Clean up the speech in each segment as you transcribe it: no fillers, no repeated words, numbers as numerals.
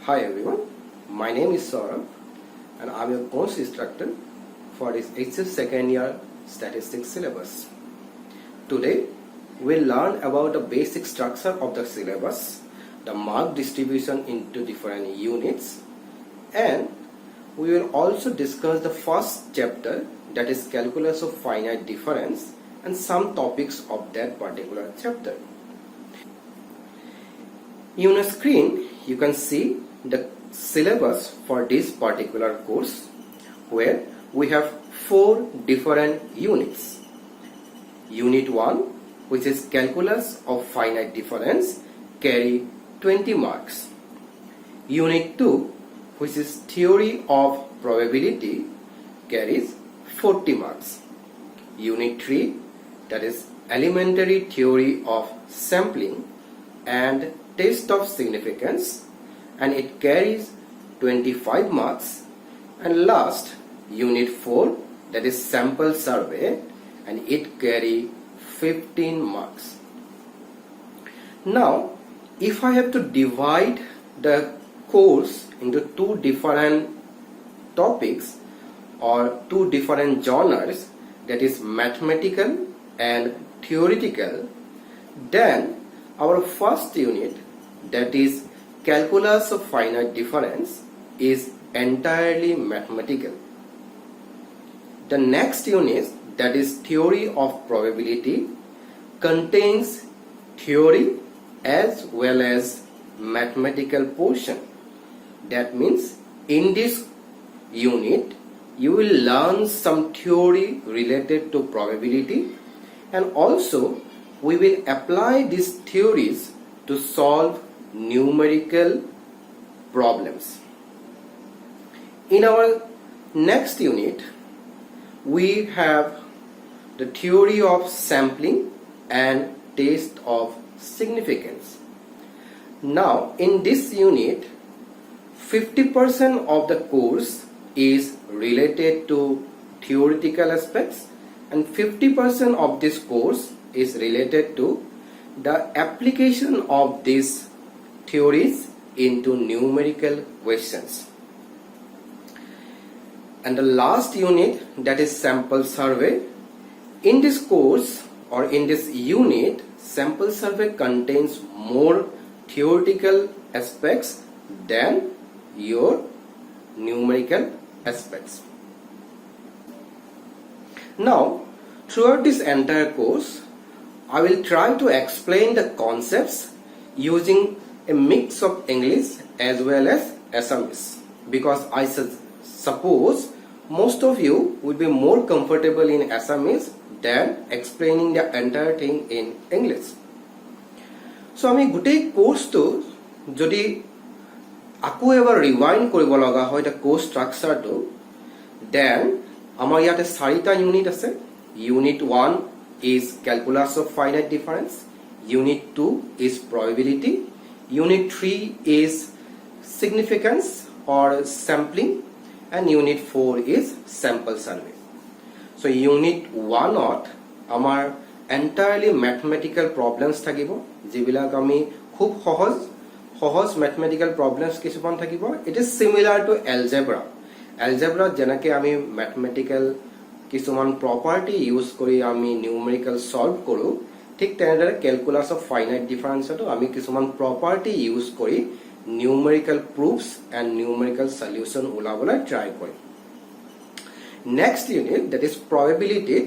Hi everyone, my name is Saurabh and I'm your course instructor for this HF second year statistics syllabus. Today we'll learn about the basic structure of the syllabus, the mark distribution into different units, and we will also discuss the first chapter, that is calculus of finite difference, and some topics of that particular chapter. On a screen you can see the syllabus for this particular course, where we have 4 different units. Unit 1, which is calculus of finite difference, carry 20 marks. Unit 2, which is theory of probability, carries 40 marks. Unit 3, that is elementary theory of sampling and test of significance, and it carries 25 marks. And last, unit 4, that is sample survey, and it carries 15 marks. Now if I have to divide the course into 2 different topics or 2 different genres, that is mathematical and theoretical, then our first unit, that is calculus of finite difference, is entirely mathematical. The next unit, that is theory of probability, contains theory as well as mathematical portion. That means in this unit you will learn some theory related to probability, and also we will apply these theories to solve numerical problems. In our next unit, we have the theory of sampling and test of significance. Now in this unit, 50% of the course is related to theoretical aspects, and 50% of this course is related to the application of these theories into numerical questions. And the last unit, that is sample survey. In this course or in this unit, sample survey contains more theoretical aspects than your numerical aspects. Now throughout this entire course, I will try to explain the concepts using a mix of English as well as Assamese, because I suppose most of you will be more comfortable in Assamese than explaining the entire thing in English. So আমি গোটেই কোর্সটো যদি আকৌ এবাৰ ৰিৱাইন্ড কৰিব লগা হয় the course structure-টো, then আমাৰ ইয়াতে 4টা ইউনিট আছে. Unit 1 is calculus of finite difference, unit 2 is probability, unit 3 is significance or sampling, and unit 4 is sample survey. So unit 1 ত আমাৰ entirely mathematical problems থাকিব, যিবিলাক আমি খুব সহজ mathematical problems কিছুমান থাকিব. It is similar to algebra. Algebra যেনেকৈ আমি mathematical কিছুমান property use কৰি আমি numerical solve কৰোঁ, ঠিক তেনেদৰে calculus of finite difference-তো আমি কিছুমান property use কৰি numerical proofs and numerical solution ওলাবলৈ try কৰিম. Next unit, that is probability.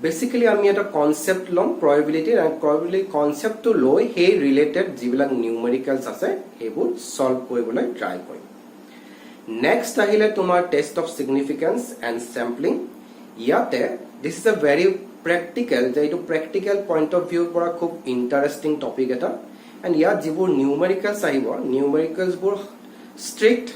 Basically আমি এটা concept ল'ম probability, and probability concept to লৈ সেই related যিবিলাক numericals আছে সেইবোৰ solve কৰিবলৈ try কৰিম. Next আহিলে তোমাৰ test of significance and sampling. ইয়াতে this is a very practical, যে এইটো practical point of view পৰা খুব interesting topic এটা, and ইয়াত যিবোৰ numericals আহিব, numericals বোৰ strict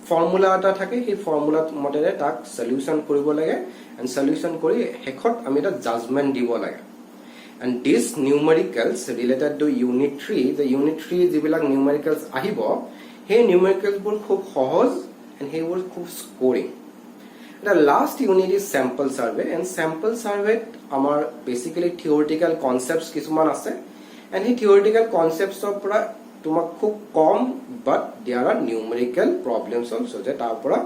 formula এটা থাকে, সেই formula মতেৰে তাক solution কৰিব লাগে, and solution কৰি শেষত আমি এটা judgment দিব লাগে. And these numericals related to unit 3, the unit 3 যিবিলাক numericals আহিব, সেই numericals বোৰ খুব সহজ and সেইবোৰ খুব scoring. The last unit is sample survey, and sample survey আমাৰ basically theoretical concepts কিছুমান আছে, and সেই theoretical concepts of পৰা তোমাক খুব কম but there are numerical problems also যে তাৰ পৰা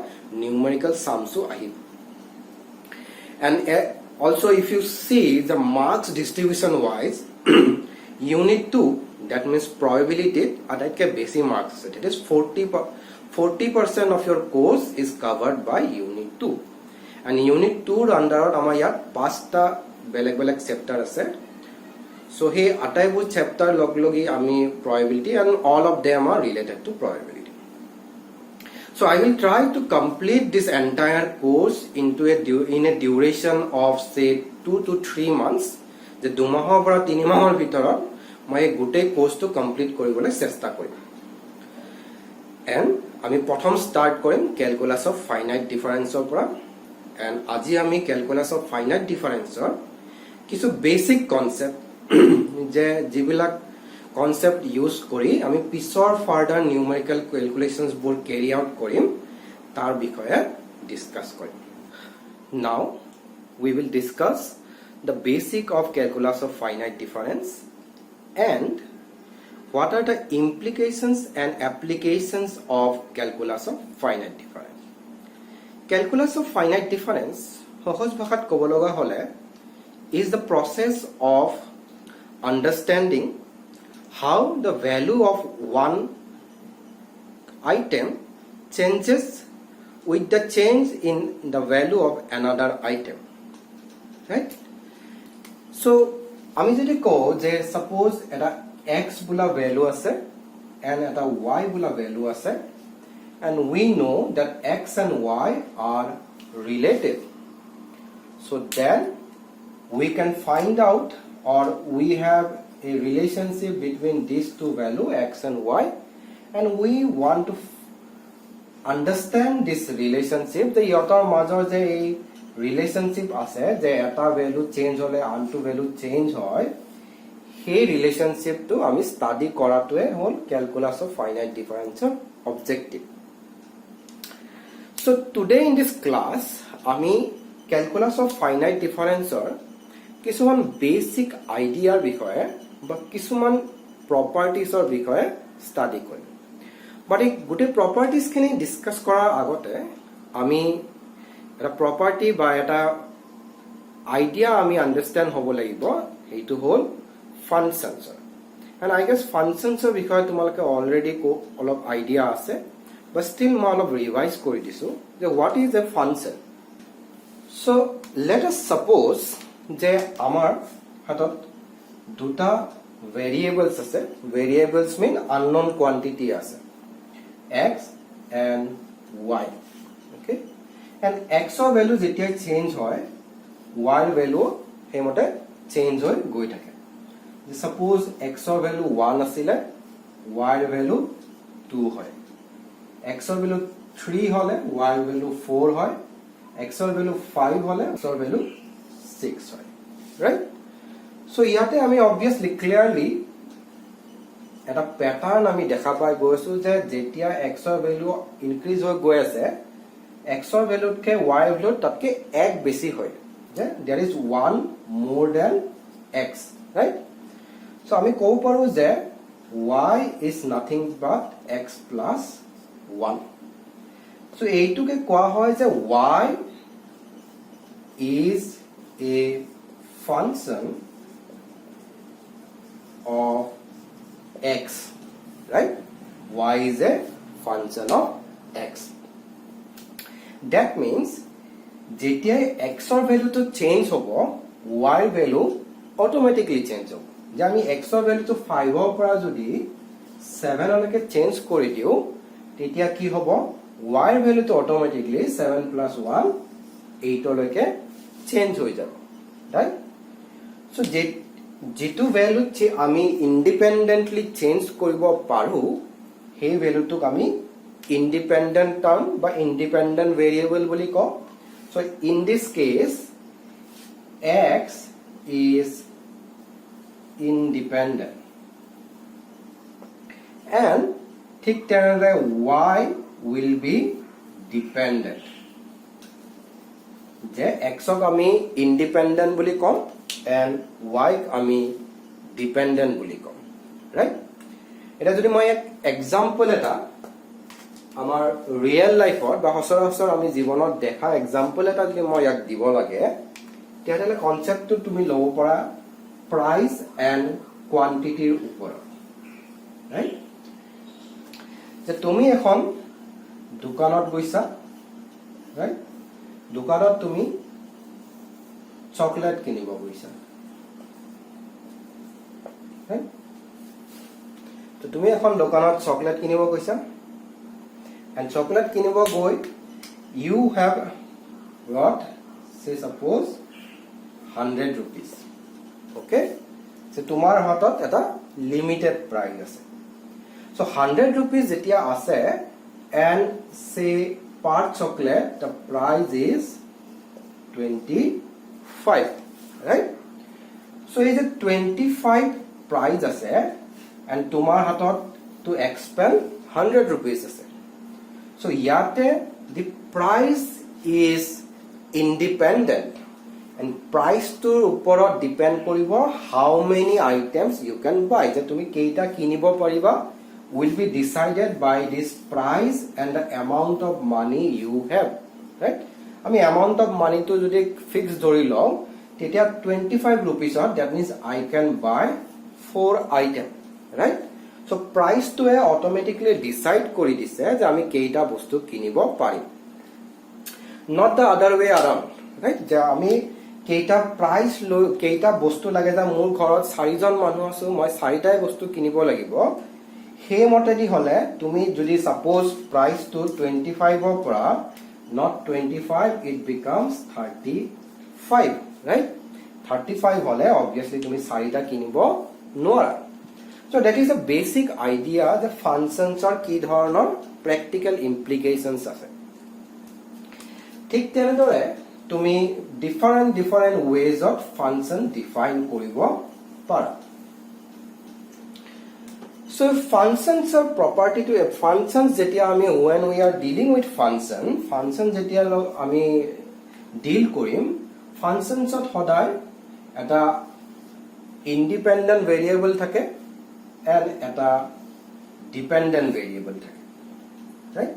numerical sums আহিব and also if you see the marks distribution wise unit 2 that means probability আটাইতকৈ বেছি marks আছে that is 40% of your course is covered by unit 2 and unit 2 ৰ আন্ডাৰত আমাৰ ইয়াত 5টা বেলেগ বেলেগ চেপ্টাৰ আছে so he আটাইবোৰ চেপ্টাৰ লগলগি আমি probability and all of them are related to probability so I will try to complete this entire course in a duration of say 2 to 3 months যে 2 মাহৰ পৰা 3 মাহৰ ভিতৰত মই গোটেই কোৰ্সটো কমপ্লিট কৰিবলৈ চেষ্টা কৰিম and আমি প্ৰথম স্টাৰ্ট কৰিম ক্যালকুলাস অফ ফাইনাইট ডিফাৰেন্সৰ পৰা and আজি আমি ক্যালকুলাস অফ ফাইনাইট ডিফাৰেন্সৰ কিছু বেসিক কনসেপ্ট যে যিবিলাক কনসেপ্ট ইউজ কৰি আমি পিছৰ ফাৰ্ডাৰ নিউমেৰিকেল ক্যালকুলেশনস বোৰ ক্যাৰি আউট কৰিম তাৰ বিষয়ে ডিসকাস কৰিম now we will discuss the basic of calculus of finite difference and what are the implications and applications of calculus of finite difference calculus of finite difference সহজ ভাষাত ক'ব লগা হলে is the process of understanding how the value of one item changes with the change in the value of another item right so আমি যদি কও যে suppose এটা x বুলা ভ্যালু আছে and এটা y বুলা ভ্যালু আছে and we know that x and y are related so then we can find out or we have a relationship between these two values x and y and we want to understand this relationship the yotar major je ei relationship ase je eta value change hole antu value change hoy he relationship to ami study koratue hol calculus of finite difference objective so today in this class ami calculus of finite difference or কিছুমান basic আইডিয়াৰ বিষয়ে বা কিছুমান প্ৰপাৰ্টিজৰ বিষয়ে study কৰিম বাট এই গোটেই প্ৰপাৰ্টিজখিনি discuss কৰাৰ আগতে আমি এটা প্ৰপাৰ্টি বা এটা আইডিয়া আমি আন্ডাৰস্ট্যান্ড হ'ব লাগিব এইটো হ'ল ফাংশনছৰ এন্ড আই গেছ ফাংশনছৰ বিষয়ে তোমালোকে অলৰেডি অলপ আইডিয়া আছে বাট ষ্টিল মই অলপ ৰিভাইজ কৰি দিছো যে what is a function so let us suppose যে আমাৰ হাতত দুটা ভেৰিয়েবলস আছে ভেৰিয়েবলস মিন আননোন কোয়ান্টিটি আছে x and y okay and x ৰ ভ্যালু যেতিয়া চেঞ্জ হয় y ৰ ভ্যালু হেমতে চেঞ্জ হৈ গৈ থাকে যে সাপোজ x ৰ ভ্যালু 1 আছিল y ৰ ভ্যালু 2 হয় x ৰ ভ্যালু 3 হলে y ৰ ভ্যালু 4 হয় x ৰ ভ্যালু 5 হলে x ৰ ভ্যালু 6 হয় right so ইয়াতে আমি obviously clearly এটা প্যাটার্ন আমি দেখা পাই গৈছো যে যেতিয়া x ৰ ভ্যালু ইনক্ৰিজ হৈ গৈ আছে x ৰ ভ্যালুতকে y ৰ ভ্যালু তাতকে এক বেছি হয় যে there is one more than x right so আমি কও পাৰো যে y is nothing but x plus 1 so এইটোকে কোৱা হয় যে y is a function of x right y is a function of x that means যেতিয়া x ৰ ভ্যালু তো চেঞ্জ হ'ব y ৰ ভ্যালু অটোমেটিক্যালি চেঞ্জ হ'ব যে আমি x ৰ ভ্যালু তো 5 ৰ পৰা যদি 7 লৈকে চেঞ্জ কৰি দিও তেতিয়া কি হ'ব y ৰ ভ্যালু তো অটোমেটিক্যালি 7 plus 1 8 লৈকে চেঞ্জ হৈ যাব right so যেটো ভ্যালু আমি ইন্ডিপেন্ডেন্টলি চেঞ্জ কৰিব পাৰো সেই ভ্যালুটোক আমি ইন্ডিপেন্ডেন্ট টাৰ্ম বা ইন্ডিপেন্ডেন্ট ভেৰিয়েবল বুলি কওঁ so in this case x is independent and ঠিক তেনেদৰে y will be dependent যে x ক আমি ইন্ডিপেন্ডেন্ট বুলি কম and y আমি ডিপেন্ডেন্ট বুলি কম right এটা যদি মই এক এক্সাম্পল এটা আমাৰ ৰিয়েল লাইফত বা সচৰাচৰ আমি জীৱনত দেখা এক্সাম্পল এটা যদি মই ইয়াক দিব লাগে তেতিয়াহ'লে কনচেপ্টটো তুমি ল'ব পৰা প্ৰাইচ এণ্ড কোৱান্টিটিৰ ওপৰত ৰাইট যে তুমি এখন দোকানত গৈছা ৰাইট দোকানত তুমি চকলেট কিনিব গৈছা ৰাইট তো তুমি এখন দোকানত চকলেট কিনিব গৈছা and chocolate kinibo goi you have got say suppose 100 rupees okay so tumar hatot eta limited price ase so 100 rupees jetia ase and say per chocolate the price is 25 right so is a 25 price ase and tumar hatot to expend 100 rupees ase so yate the price is independent and price to oporot depend koribo how many items you can buy je tumi keita kinibo pariba will be decided by this price and the amount of money you have right ami amount of money to jodi fix dhori long tetia 25 rupees or that means I can buy 4 items right so price to automatically decide kori dise je ami keita bostu kinibo parim not the other way around right je ami keita price lo keita bostu lage ja mur ghorot 4 jon manu asu moi 4 tai bostu kinibo lagibo he motedi hole tumi jodi suppose price to 25 or pora not 25 it becomes 35 right 35 hole obviously tumi 4 ta kinibo nora so that is a basic idea the functions or ki dhoroner practical implications ase thik tenedore tumi different ways of function define koribo para so functions are property to a functions jetia ami when we are dealing with function jetia ami deal korim functions ot hoday eta independent variable thake and eta dependent variable thake right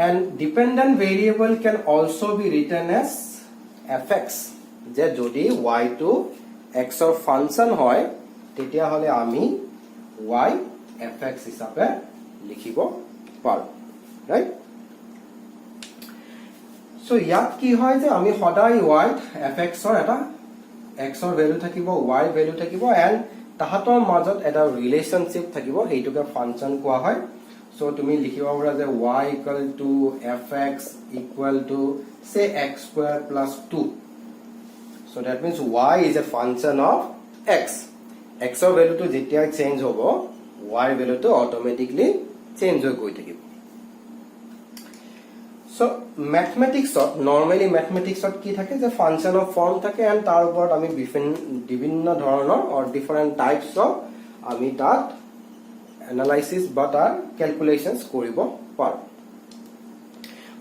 and dependent variable can also be written as fx je jodi y to x or function hoy tetia hole ami y fx hisabe likhibo paru right so yak ki hoy je ami hoday y fx or eta x or value thakibo y value thakibo and tahator majot eta relationship thakibo heituke function koa hoy so tumi likhiba pura je y equal to fx equal to say x square plus 2 so that means y is a function of x x or value to jetia change hobo y value to automatically change hoy goi thakibo so mathematics of normally mathematics of ki thake je function of form thake and tar upor ami bibhinno dhoroner or different types of ami tat analysis but our calculations koribo par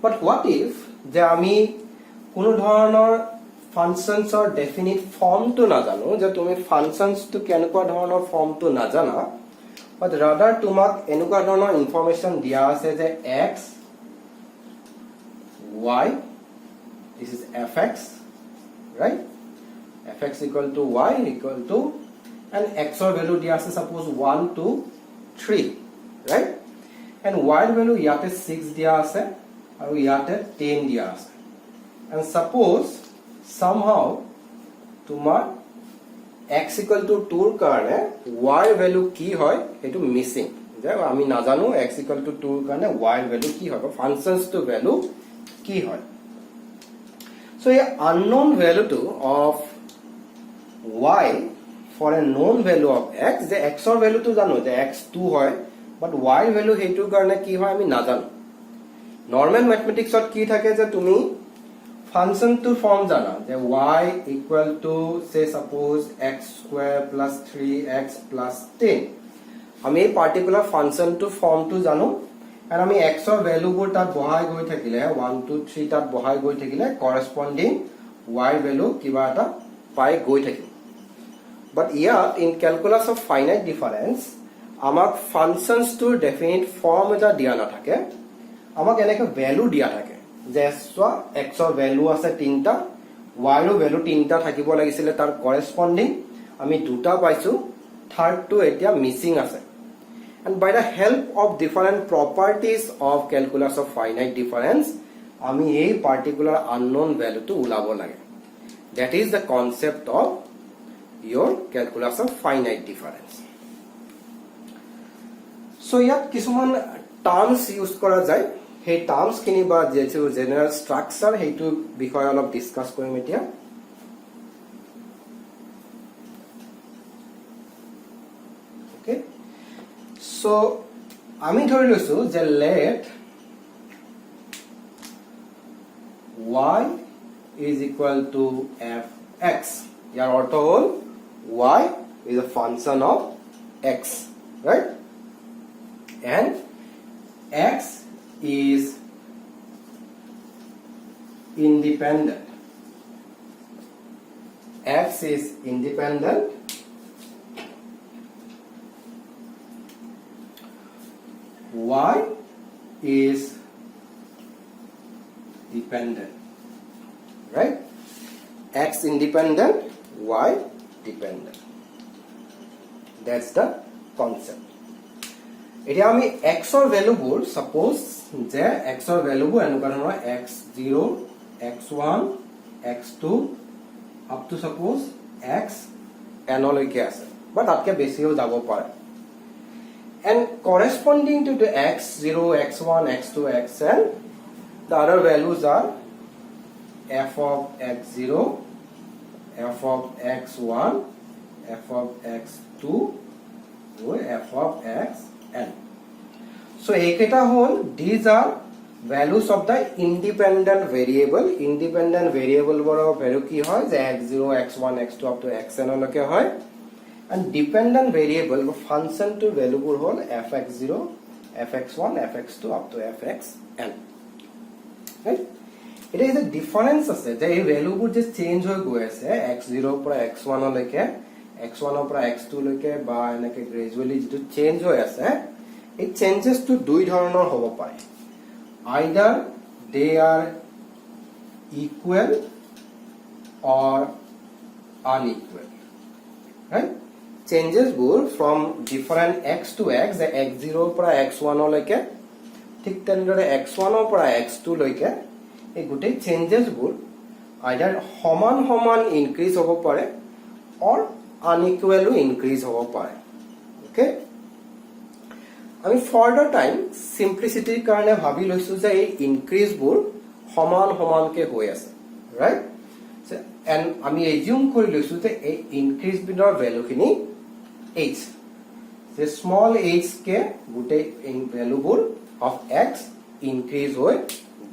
but what if je ami kono dhoroner functions or definite form to na jano je tumi functions to kenukwa dhoroner form to na jana but rather tumak enukwa dhoroner information dia ase je x y this is fx right fx equal to y equal to and x or value dia ase suppose 1 2 3 right and y value yate 6 dia ase aru yate 10 dia ase and suppose somehow tumar x equal to 2 r karone y value ki hoy etu missing je ami na janu x equal to 2 r karone y value ki hoy functions to value ki hoy so a unknown value to of y for a known value of x the x or value to jano the x 2 hoy but y value hetu karone ki hoy ami na jano normal mathematics ot ki thake je tumi function to form jana the y equal to say suppose x square plus 3x plus 10 ami particular function to form to jano and ami x or value bur tat bohai goi thakile 1 2 3 tat bohai goi thakile corresponding y value kiba eta pai goi thakile But yet in calculus of finite difference আমাক functions to definite form এটা দিয়া নাথাকে আমাক এনেকে value দিয়া থাকে যে সোৱা x ৰ ভ্যালু আছে 3টা y ৰ ভ্যালু 3টা থাকিব লাগিছিল তাৰ কৰেসপন্ডিং আমি দুটা পাইছো থাৰ্ড টো এতিয়া মিসিং আছে and by the help of different properties of calculus of finite difference আমি এই particular unknown value to উলাব লাগে that is the concept of your calculus of finite difference so yat kisuman terms use kora jay hey terms kini ba je general structure heitu bikhoy olop discuss korim etia okay so ami dhori loisu je let y is equal to fx your ortho hol y is a function of x right and x is independent x is independent y is dependent right x independent y dependent that's the concept এতিয়া আমি x ৰ ভ্যালুবোৰ suppose যে x ৰ ভ্যালুবোৰ এনেকুৱা ধৰণৰ x0 x1 x2 up to suppose xn লৈকে আছে বা তাতকে বেছিও যাব পাৰে and corresponding to the x0 x1 x2 xn the other values are f of x0 f of x1 f of x2 or f of xn so eketa hol these are values of the independent variable bor value ki hoy je x0 x1 x2 up to xn loke hoy and dependent variable function to value bor hol fx0 fx1 fx2 up to fxn right it is a difference ase je ei value bor je change hoy goi ase x0 পৰা x1 লৈকে x1 পৰা x2 লৈকে বা এনেকে gradually যেটো change হৈ আছে it changes to দুই ধৰণৰ হ'ব পাৰে either they are equal or unequal right changes বোৰ from different x to x x0 পৰা x1 লৈকে ঠিক তেনেদৰে x1 পৰা x2 লৈকে এই গোটেই changes বোৰ either সমান increase হ'ব পাৰে or unequal increase হ'ব পাৰে okay আমি further time simplicity কাৰণে ভাবি লৈছো যে এই increase বোৰ সমান কে হৈ আছে right so and আমি assume কৰি লৈছো যে এই increase বিনৰ value খিনি h the small h কে গোটেই value বোৰ of x increase হৈ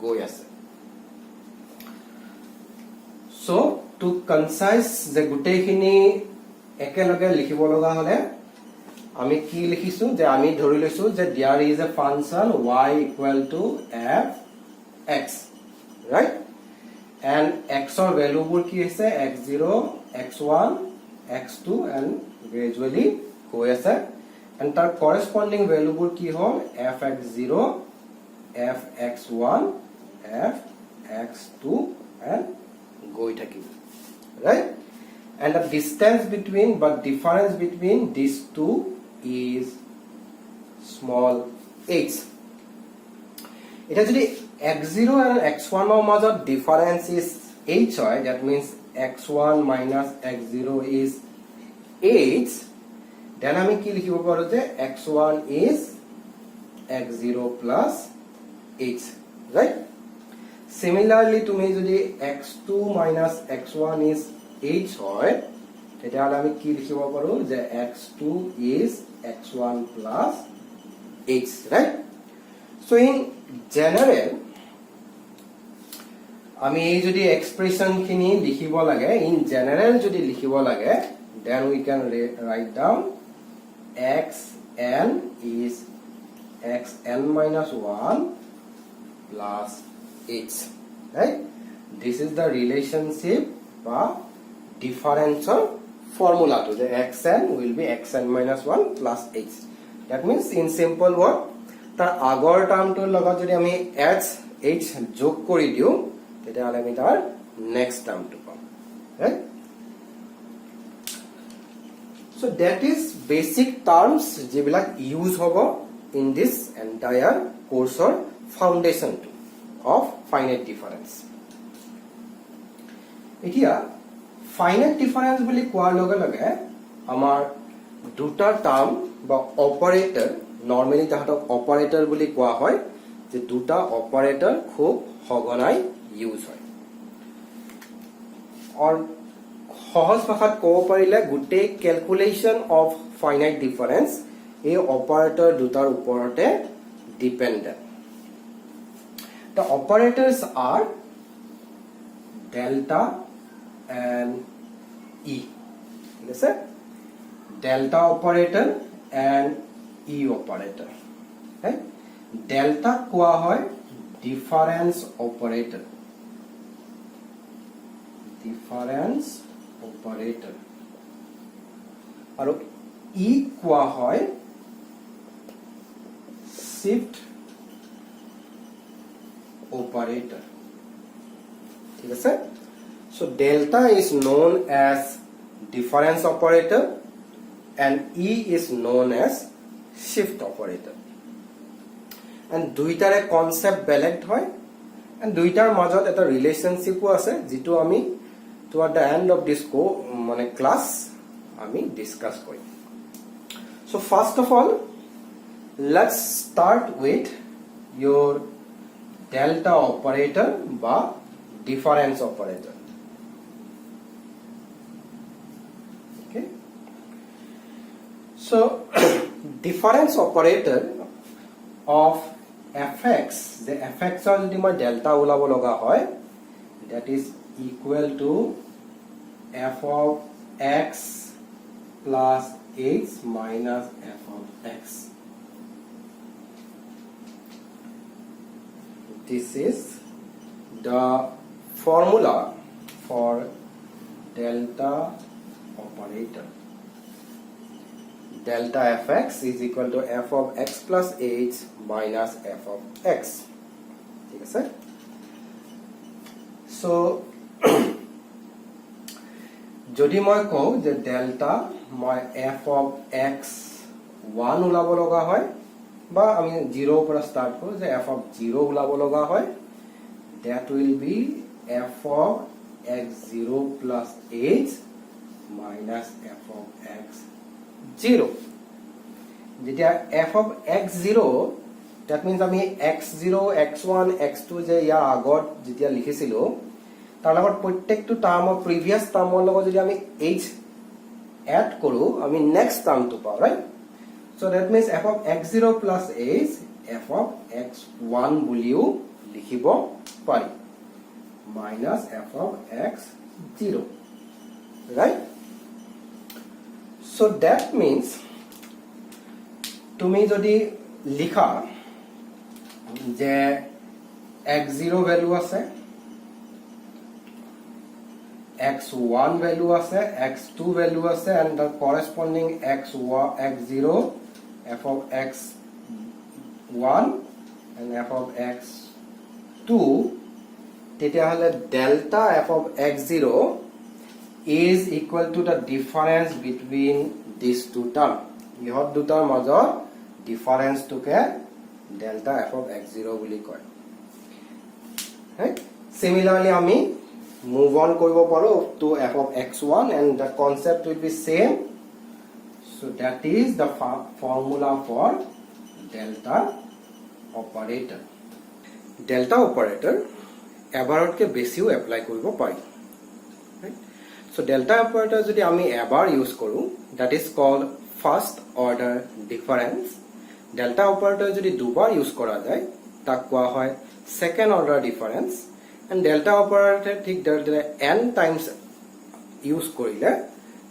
গৈ আছে so to concise the গোটেই খিনি একেলগে লিখিব লগা হলে আমি কি লিখিছো যে আমি ধৰি লৈছো যে there is a function y equal to f x right and x or value বোৰ কি আছে x0 x1 x2 and gradually হৈ আছে and তাৰ corresponding value বোৰ কি হ'ল fx0 fx1 fx2 and গৈ থাকিব right and the distance between but difference between these two is small h it has x0 and x1 or major difference is h right that means x1 minus x0 is h then আমি কি লিখিব পাৰো যে x1 is x0 plus h right similarly তুমি যদি x2 minus x1 is h হয় তেতিয়াহলে আমি কি লিখিব পাৰো যে x2 is x1 plus h right so in general আমি এই যদি এক্সপ্রেশন খিনি লিখিব লাগে in general যদি লিখিব লাগে then we can write down xn is xn minus 1 plus h right this is the relationship বা differential formula to the xn will be xn minus 1 plus h. That means in simple word, tar agor term to logot jodi ami h jog kori diu tete ale ami tar next term to pam, right? So that is basic terms jebilak use hobo in this entire course or foundation of finite difference. Etia finite difference বুলি কোৱাৰ লগে লগে আমাৰ দুটা term বা operator, নৰমালি তাহাতক operator বুলি কোৱা হয়, যে দুটা অপাৰেটৰ খুব সঘনাই ইউজ হয়। আৰ সহজ ভাষাত ক'ব পাৰিলে গোটেই ক্যালকুলেশন অফ ফাইনাইট ডিফাৰেন্স এই অপাৰেটৰ দুটাৰ ওপৰতে dependent. The operators are delta and E. Listen, delta operator and E operator. Right? Delta কোৱা হয় difference operator. Difference operator. আৰু E কোৱা হয় shift operator. ঠিক আছে? So delta is known as difference operator and E is known as shift operator. And দুইটাৰে concept বেলেগ হয় and দুইটাৰ মাজত এটা relationship আছে যেটো আমি toward the end of this class আমি discuss কৰিম. So first of all, let's start with your delta operator বা difference operator. Okay, so difference operator of fx, the fx or যদি মই delta ওলাব লগা হয়, that is equal to f of x plus h minus f of x. This is the formula for delta operator. Delta fx is equal to f of x plus h minus f of x. ঠিক আছে? So যদি মই কওঁ যে delta মই f of x 1 ওলাব লগা হয় বা আমি 0 পৰা স্টাৰ্ট কৰো যে f of 0 ওলাব লগা হয়, that will be f of x0 plus h minus f of x0. যেতিয়া f of x0, that means আমি x0 x1 x2 যে ইয়াৰ আগত যেতিয়া লিখিছিলো তাৰ লগত প্ৰত্যেকটো টাৰ্মৰ প্ৰিভিয়াস টাৰ্মৰ লগত যদি আমি h এড কৰো আমি নেক্সট টাৰ্মটো পাও, right? So that means f of x0 plus h f of x1 বুলিও লিখিব পাৰি minus f of x0, right? So that means তুমি যদি লিখা যে x0 ভ্যালু আছে, x1 ভ্যালু আছে, x2 ভ্যালু আছে, and the corresponding x0 f of x1 and f of x2, তেতিয়াহলে delta f of x0 is equal to the difference between these two terms. ইহত দুটাৰ মাজৰ difference টোকে delta f of x0 বুলি কয়, right? Similarly আমি move on কৰিব পাৰো to f of x1 and the concept will be same. So that is the formula for delta operator. Delta operator এবাৰতকে বেছিও এপ্লাই কৰিব পাৰি, right? So delta operator যদি আমি এবাৰ ইউজ কৰো, that is called first order difference. Delta operator যদি দুবাৰ use কৰা যায় তাক কোৱা হয় second order difference. And delta operator ঠিক দৰে n times use কৰিলে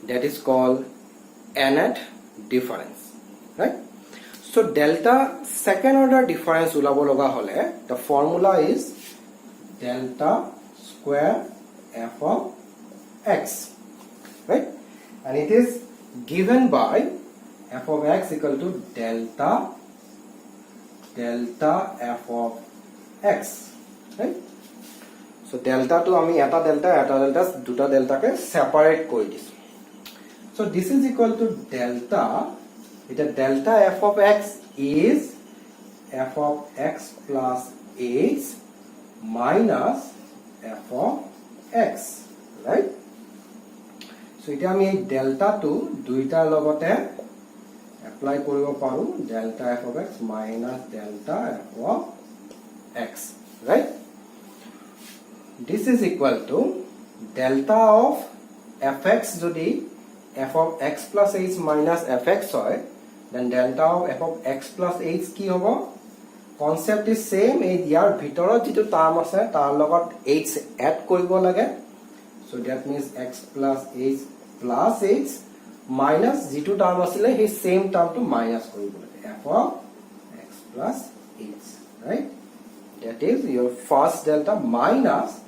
that is called nth difference, right? So delta second order difference ওলাব লগা হলে the formula is delta square f of x, right? and it is given by f of x equal to delta f of x, right? So delta to ami eta delta duta delta ke separate kori disu. So this is equal to delta, eta delta f of x is f of x plus h minus f of x, right? So eta ami ei delta to duitar logote apply koribo paru, delta f of x minus delta f of x, right? This is equal to delta of fx jodi f of x plus h minus fx hoy, then delta of f of x plus h ki hobo? Concept is same, ei yar bhitorot jitu term ase tar logot h add koribo lage. So that means x plus h minus jitu term asile he same term to minus koribo lage, f of x plus h, right? That is your first delta minus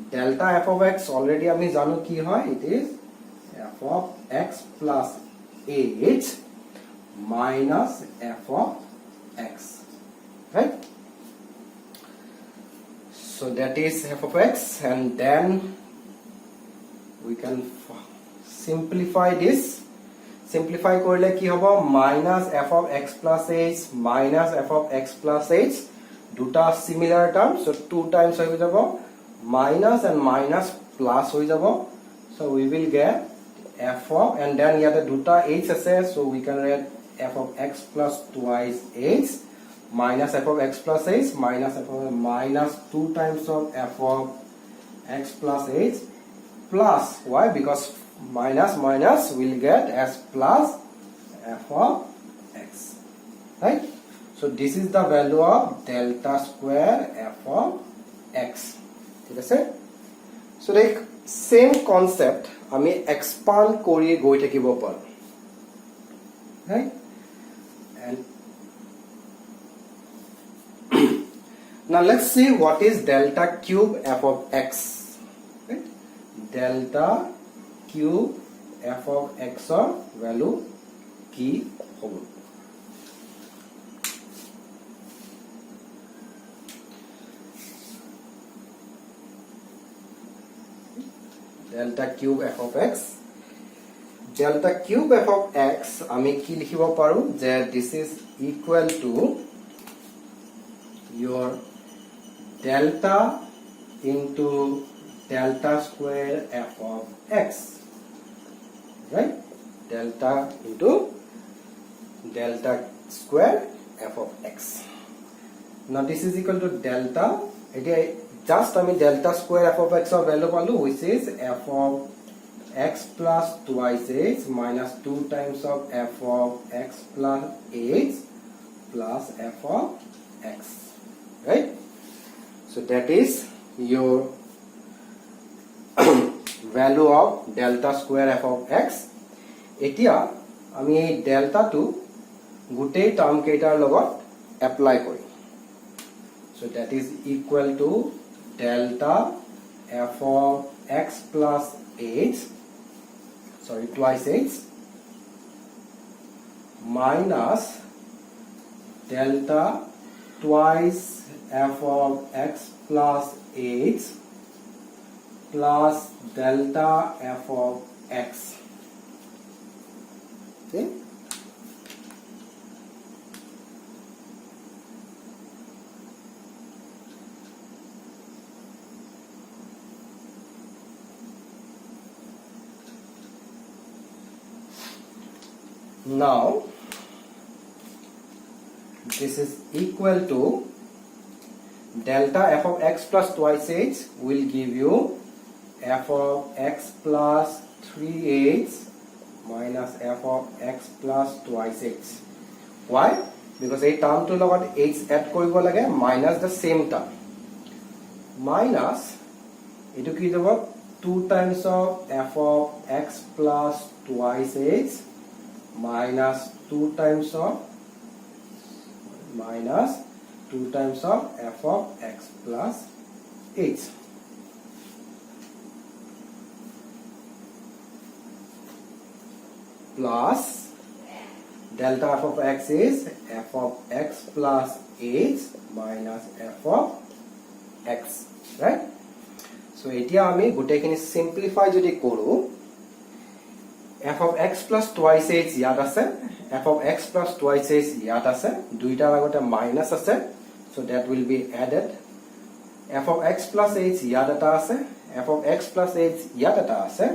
delta f of x already ami janu ki hoy, it is f of x plus h minus f of x, right? So that is f of x, and then we can simplify this. Simplify korile ki hobo? Minus f of x plus h minus f of x plus h, duta similar terms, so 2 times hoy jabo, minus and minus plus hoy jabo. So we will get f of, and then yate duta h ase, so we can write f of x plus twice h minus f of x plus h minus f of minus 2 times of f of x plus h plus, why? Because minus minus will get as plus f of x, right? So this is the value of delta square f of x, ঠিক আছে? So the same concept আমি expand কৰি গৈ থাকিব পাৰো, right? And now let's see what is delta cube f of x, right? Delta cube f of x or value কি হ'ব? Delta cube f of x, delta cube f of x আমি কি লিখিব পাৰো যে this is equal to your delta into delta square f of x, right? Delta into delta square f of x. Now this is equal to delta, just I mean delta square f of x of value palu, which is f of x plus twice h minus 2 times of f of x plus h plus f of x, right? So that is your value of delta square f of x. Etia ami ei delta to gutei term keitar logot apply kori. So that is equal to delta f of x plus h, sorry, twice h minus delta twice f of x plus h plus delta f of x, okay? Now this is equal to delta f of x plus twice h will give you f of x plus 3h minus f of x plus twice h. Why? Because a term to logot h add koribo lage minus the same term, minus etu ki hobo 2 times of f of x plus twice h minus 2 times of f of x plus h. plus delta f of x is f of x plus h minus f of x, right? So etia ami gutekini simplify jodi koru, f of x plus twice h yat ase, f of x plus twice h yat ase, duita agote minus ase, so that will be added. F of x plus h yat eta ase, f of x plus h yat eta ase,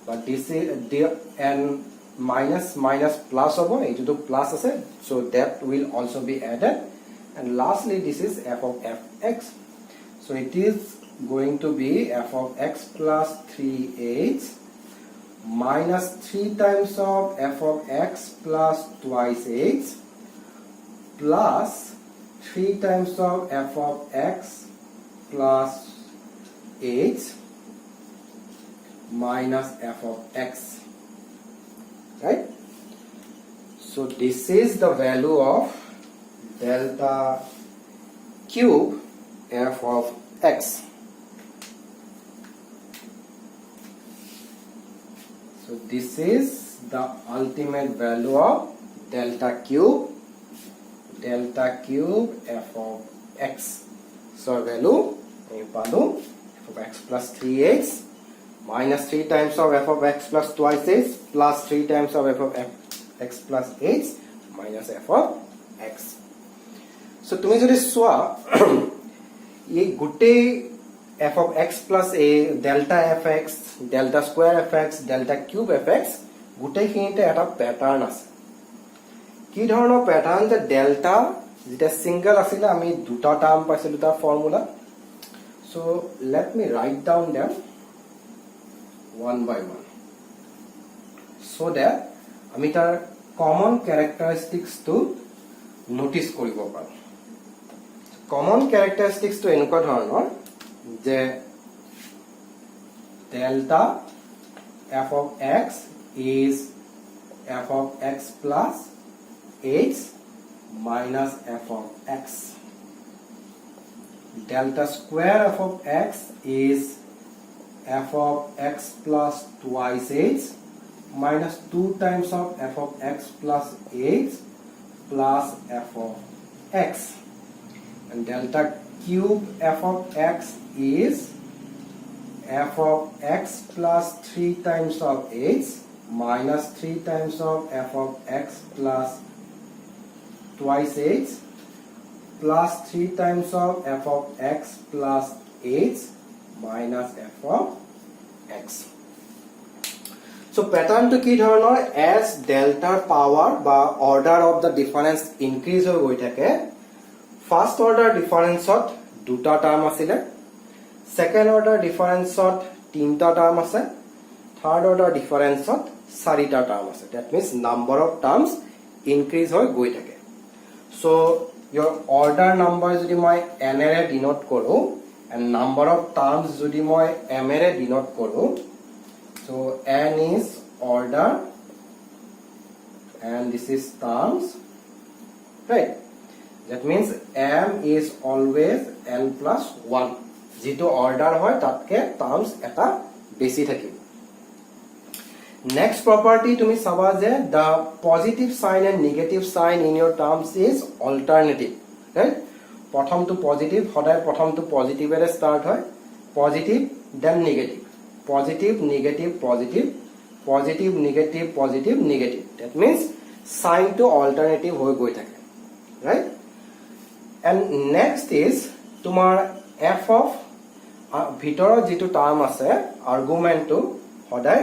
but this is the and minus minus plus hobo, etu to plus ase, so that will also be added. And lastly this is f of fx, so it is going to be f of x plus 3h minus 3 times of f of x plus twice h plus 3 times of f of x plus h minus f of x, right? So this is the value of delta cube f of x. So this is the ultimate value of delta cube f of x. So value f of x plus 3h minus 3 times of f of x plus twice h plus 3 times of f of x plus h minus f of x. So তুমি যদি সোয়া এই গুটে f of x plus a delta fx delta square fx delta cube fx গুটে খিনিতে এটা pattern আছে। কি ধৰণৰ pattern, যে delta যেটা সিঙ্গল আছিল আমি দুটা টাৰ্ম পাইছিলো তাৰ formula. So let me write down them one by one so that আমি তাৰ common characteristics to notice কৰিব পাৰো। common characteristics to এনেকুৱা ধৰণৰ যে delta f of x is f of x plus h minus f of x. Delta square f of x is f of x plus twice h minus 2 times of f of x plus h plus f of x. And delta cube f of x is f of x plus 3 times of h minus 3 times of f of x plus twice h plus 3 times of f of x plus h minus f of x. So pattern to ki dhoroner, as delta power ba order of the difference increase hoi goi thake, first order difference ot duta term asile, second order difference ot tinta term ase, third order difference ot sarita term ase. That means number of terms increase hoi goi thake. So your order number jodi moi n ere denote koru and number of terms jodi moi m ere denote koru, so n is order and this is terms, right? That means m is always n plus 1. Jito order hoy tatke terms eta beshi thakib. Next property tumi saba je the positive sign and negative sign in your terms is alternative, right? Prothom to positive hoday prothom to positive ere start hoy, positive then negative, positive negative positive, positive negative positive negative. That means sign to alternative hoy goi thake, right? And next is tumar f of bhitor jitu term ase argument to hoday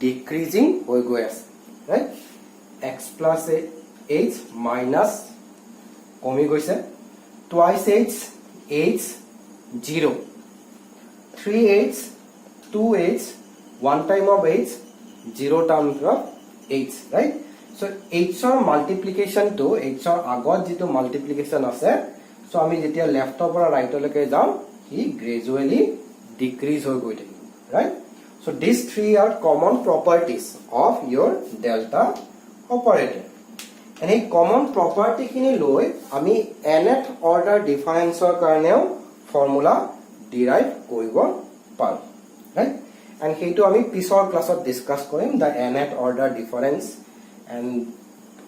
decreasing hoi goi ase, right? X plus h minus komi goise, twice h 0, 3h 2h 1 time of h 0 term of h, right? So h or multiplication to h or agot jitu multiplication ase, so ami jetia left or right leke jam he gradually decrease hoi goi thakib, right? So these three are common properties of your delta operator. And a common property kini loi ami nth order difference or karneo formula derive koribo paru, right? And hetu ami pisor class discuss korim the nth order difference and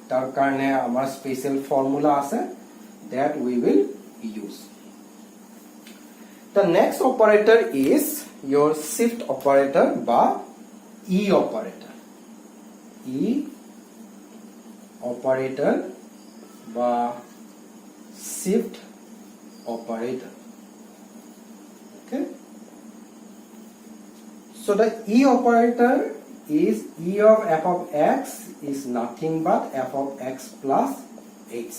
তাৰ কাৰণে আমাৰ special formula আছে that we will use. The next operator is your shift operator বা E operator. E operator বা shift operator. Okay. So the E operator is E of f of x is nothing but f of x plus h.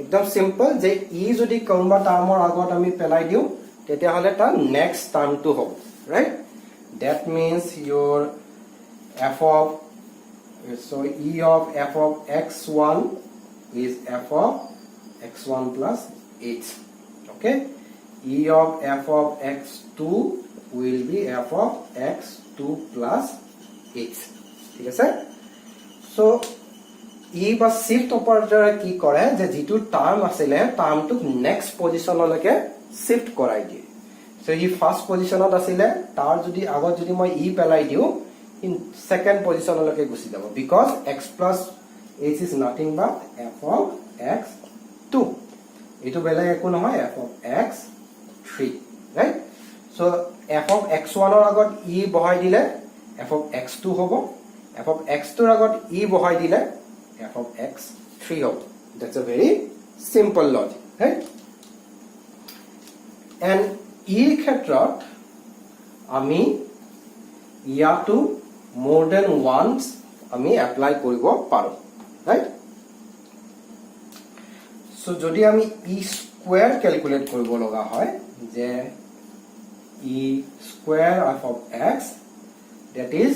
একদম simple যে ই যদি কোনোবা টাৰ্মৰ আগত আমি পেলাই দিও তেতিয়া হলে তাৰ নেক্সট টাৰ্মটো হ'ব right that means your f of so e of f of x1 is f of x1 plus h. Okay, e of f of x2 will be f of x2 plus h. ঠিক আছে so ই বা shift operator কি কৰে যে যেটো term আছিল টাৰ্মটো next পজিশনলৈকে shift কৰাই দিয়ে সো ই ফাৰ্স্ট পজিশনত আছিল তাৰ যদি আগত যদি মই ই পেলাই দিও ইন সেকেন্ড পজিশনলৈকে গুচি যাব because x plus h is nothing but f of x2 এটো বেলেগ একো নহয় f of x3 right so f of x1 ৰ আগত ই বহাই দিলে f of x2 হ'ব f of x2 ৰ আগত ই বহাই দিলে f of x3 হ'ব. That's a very simple logic, right? And e ক্ষেত্ৰত আমি ইয়াটো more than once আমি apply কৰিব পাৰো, right? So যদি আমি e square calculate কৰিব লগা হয় যে e square of x that is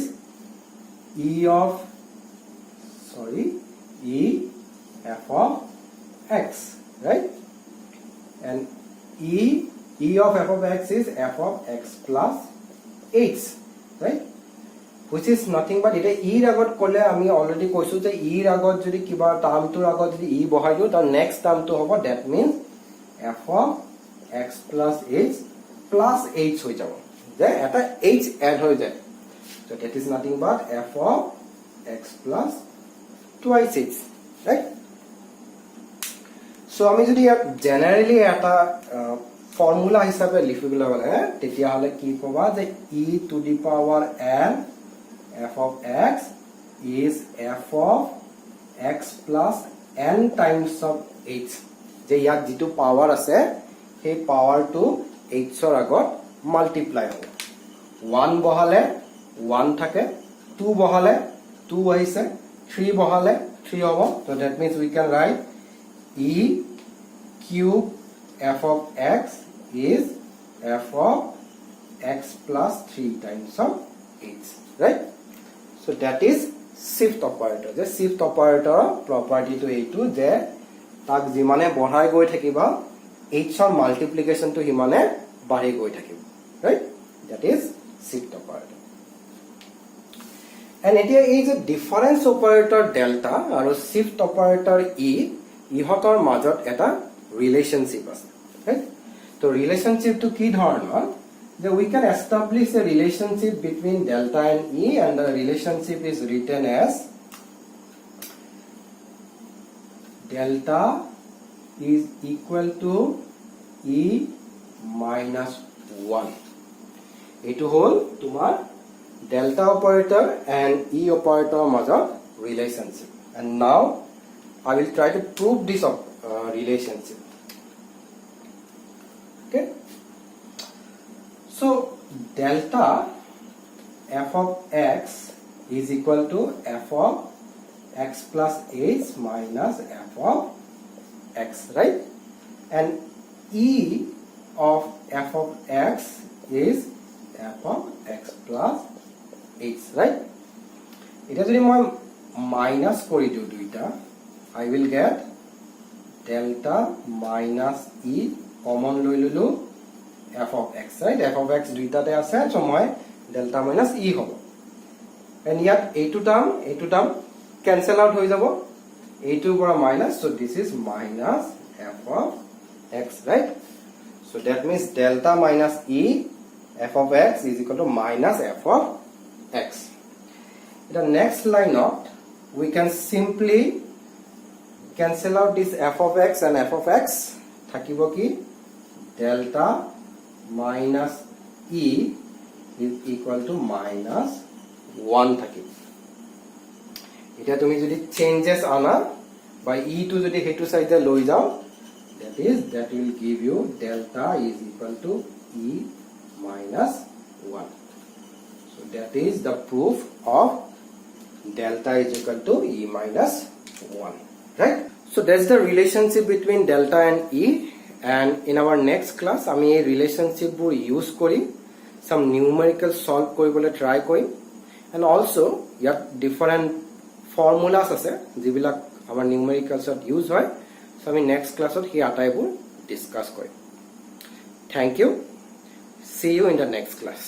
e of e f of x, right? And e of f of x is f of x plus h, right? Which is nothing but এটা e ৰ আগত কলে আমি already কৈছো যে e ৰ আগত যদি কিবা টাৰ্মটোৰ আগত যদি e বহাই দিও তাৰ নেক্সট টাৰ্মটো হ'ব that means f of x plus h plus h হৈ যাব যে এটা h এড হৈ যায় so that is nothing but f of x plus twice h, right? So আমি যদি জেনাৰেলি এটা ফৰ্মুলা হিচাপে লিখিবলৈ গলে তেতিয়া হলে কি কবা যে e to the power n f of x is f of x plus n times of h যে ইয়াত যেটো পাৱাৰ আছে সেই পাৱাৰটো h ৰ আগত মাল্টিপ্লাই হ'ব 1 বহালে 1 থাকে 2 বহালে 2 আহিছে 3 বহালে 3 হ'ব so that means we can write e cube f of x is f of x plus 3 times of h, right? So that is shift operator. The shift operator property to a2 যে তাক যিমানে বঢ়াই গৈ থাকিবা h ৰ multiplication টো হিমানে বাঢ়ি গৈ থাকিব, right? That is shift operator. And এতিয়া এই যে ডিফাৰেন্স অপাৰেটৰ ডেল্টা আৰু শিফট অপাৰেটৰ ই ইহতৰ মাজত এটা ৰিলেশনশিপ আছে, right? তো ৰিলেশনশিপটো কি ধৰণৰ যে we can establish a relationship between delta and e and the relationship is written as delta is equal to e minus 1 এইটো হল তোমাৰ delta operator and e operator মাজত relationship and now I will try to prove this relationship. Okay, so delta f of x is equal to f of x plus h minus f of x, right? And e of f of x is f of x plus h, right? এটা যদি মই minus কৰি দিও দুইটা I will get delta minus e common লৈ ললো f of x, right? f of x দুইটাতে আছে so মই delta minus e হ'ব and ইয়াত এইটো টাৰ্ম cancel out হৈ যাব এইটোৰ পৰা minus so this is minus f of x, right? So that means delta minus e f of x is equal to minus f of x. The next line of we can simply cancel out this f of x and f of x. থাকিব কি delta minus e is equal to minus 1 থাকিব. এটা তুমি যদি changes আনা by e to যদি হেতু সাইডে লৈ যাও, that will give you delta is equal to e minus 1. So that is the proof of delta is equal to e minus 1, right? So that's the relationship between delta and e, and in our next class আমি এই relationship বোৰ use কৰি some numerical solve কৰিবলৈ try কৰিম, and also ইয়াত different formulas আছে যিবিলাক আমাৰ numericalsত use হয়. So আমি next classত সেই আটাইবোৰ discuss কৰিম. Thank you. See you in the next class.